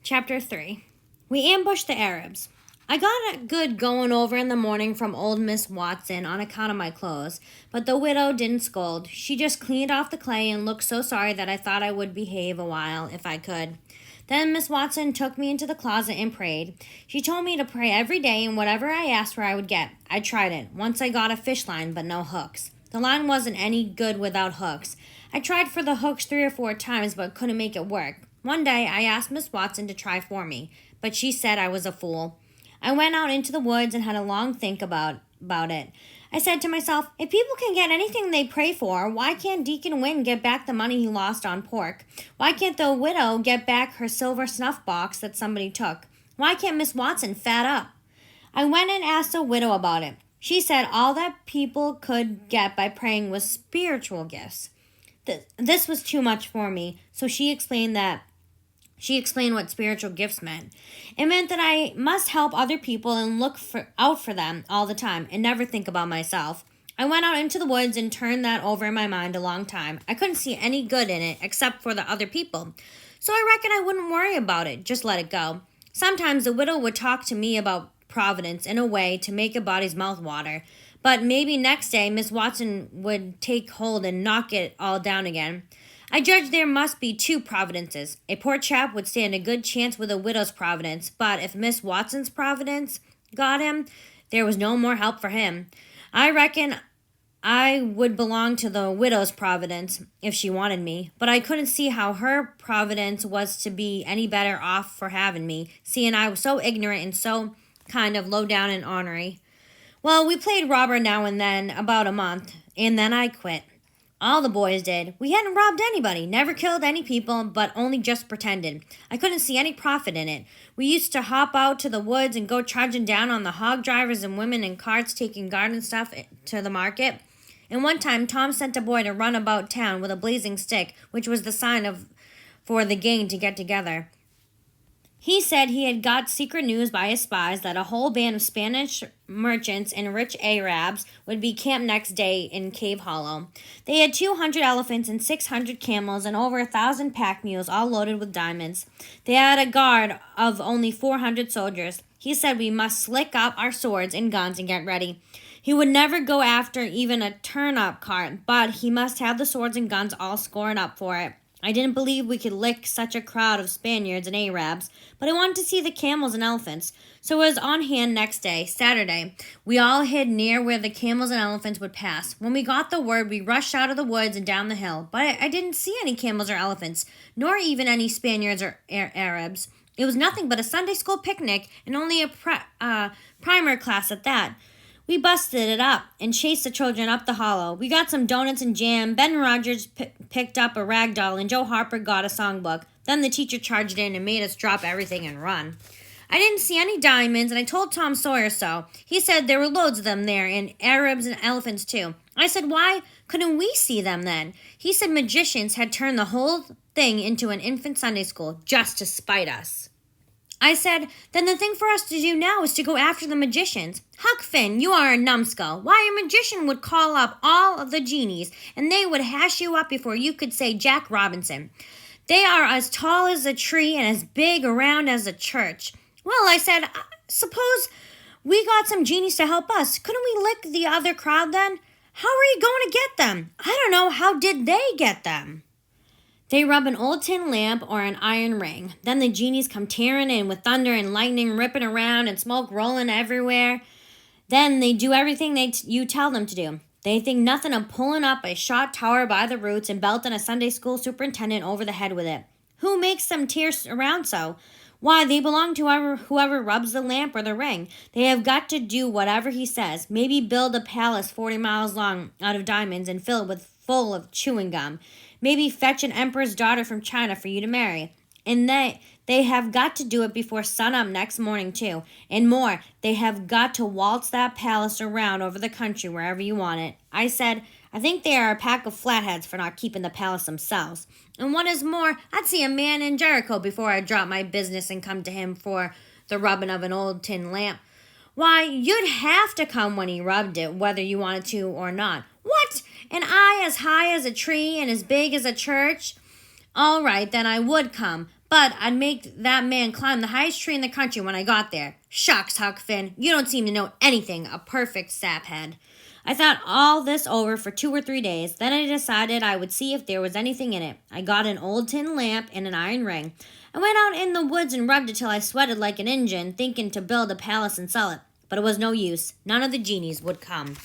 Chapter 3. We ambushed the Arabs. I got a good going over in the morning from old Miss Watson on account of my clothes, but the widow didn't scold. She just cleaned off the clay and looked so sorry that I thought I would behave a while if I could. Then Miss Watson took me into the closet and prayed. She told me to pray every day, and whatever I asked for I would get. I tried it. Once I got a fish line, but no hooks. The line wasn't any good without hooks. I tried for the hooks 3 or 4 times, but couldn't make it work. One day I asked Miss Watson to try for me, but she said I was a fool. I went out into the woods and had a long think about it. I said to myself, if people can get anything they pray for, why can't Deacon Wynne get back the money he lost on pork? Why can't the widow get back her silver snuff box that somebody took? Why can't Miss Watson fat up? I went and asked the widow about it. She said all that people could get by praying was spiritual gifts. This was too much for me, so she explained what spiritual gifts meant. It meant that I must help other people and look out for them all the time and never think about myself. I went out into the woods and turned that over in my mind a long time. I couldn't see any good in it except for the other people. So I reckon I wouldn't worry about it, just let it go. Sometimes the widow would talk to me about providence in a way to make a body's mouth water. But maybe next day Miss Watson would take hold and knock it all down again. I judged there must be 2 providences. A poor chap would stand a good chance with a widow's providence, but if Miss Watson's providence got him, there was no more help for him. I reckon I would belong to the widow's providence if she wanted me, but I couldn't see how her providence was to be any better off for having me, seeing I was so ignorant and so kind of low down and ornery. Well, we played robber now and then about a month, and then I quit. All the boys did. We hadn't robbed anybody, never killed any people, but only just pretended. I couldn't see any profit in it. We used to hop out to the woods and go trudging down on the hog drivers and women in carts taking garden stuff to the market. And one time Tom sent a boy to run about town with a blazing stick, which was the sign for the gang to get together. He said he had got secret news by his spies that a whole band of Spanish merchants and rich Arabs would be camped next day in Cave Hollow. They had 200 elephants and 600 camels and over 1,000 pack mules, all loaded with diamonds. They had a guard of only 400 soldiers. He said we must slick up our swords and guns and get ready. He would never go after even a turnip cart, but he must have the swords and guns all scored up for it. I didn't believe we could lick such a crowd of Spaniards and Arabs, but I wanted to see the camels and elephants, so it was on hand next day, Saturday. We all hid near where the camels and elephants would pass. When we got the word, we rushed out of the woods and down the hill, but I didn't see any camels or elephants, nor even any Spaniards or Arabs. It was nothing but a Sunday school picnic, and only a primer class at that. We busted it up and chased the children up the hollow. We got some donuts and jam. Ben Rogers picked up a rag doll, and Joe Harper got a songbook. Then the teacher charged in and made us drop everything and run. I didn't see any diamonds, and I told Tom Sawyer so. He said there were loads of them there, and Arabs and elephants too. I said, why couldn't we see them then? He said magicians had turned the whole thing into an infant Sunday school just to spite us. I said, then the thing for us to do now is to go after the magicians. Huck Finn, you are a numbskull. Why, a magician would call up all of the genies, and they would hash you up before you could say Jack Robinson. They are as tall as a tree and as big around as a church. Well, I said, suppose we got some genies to help us. Couldn't we lick the other crowd then? How are you going to get them? I don't know. How did they get them? They rub an old tin lamp or an iron ring. Then the genies come tearing in with thunder and lightning ripping around and smoke rolling everywhere. Then they do everything you tell them to do. They think nothing of pulling up a shot tower by the roots and belting a Sunday school superintendent over the head with it. Who makes them tear around so? Why, they belong to whoever rubs the lamp or the ring. They have got to do whatever he says. Maybe build a palace 40 miles long out of diamonds and fill it full of chewing gum. Maybe fetch an emperor's daughter from China for you to marry. And they have got to do it before sunup next morning, too. And more, they have got to waltz that palace around over the country wherever you want it. I said, I think they are a pack of flatheads for not keeping the palace themselves. And what is more, I'd see a man in Jericho before I drop my business and come to him for the rubbing of an old tin lamp. Why, you'd have to come when he rubbed it, whether you wanted to or not. What? An eye as high as a tree and as big as a church? All right, then I would come, But I'd make that man climb the highest tree in the country when I got there. Shucks, Huck Finn, you don't seem to know anything, a perfect saphead. I thought all this over for 2 or 3 days. Then I decided I would see if there was anything in it. I got an old tin lamp and an iron ring. I went out in the woods and rubbed it till I sweated like an Injun, thinking to build a palace and sell it. But it was no use. None of the genies would come.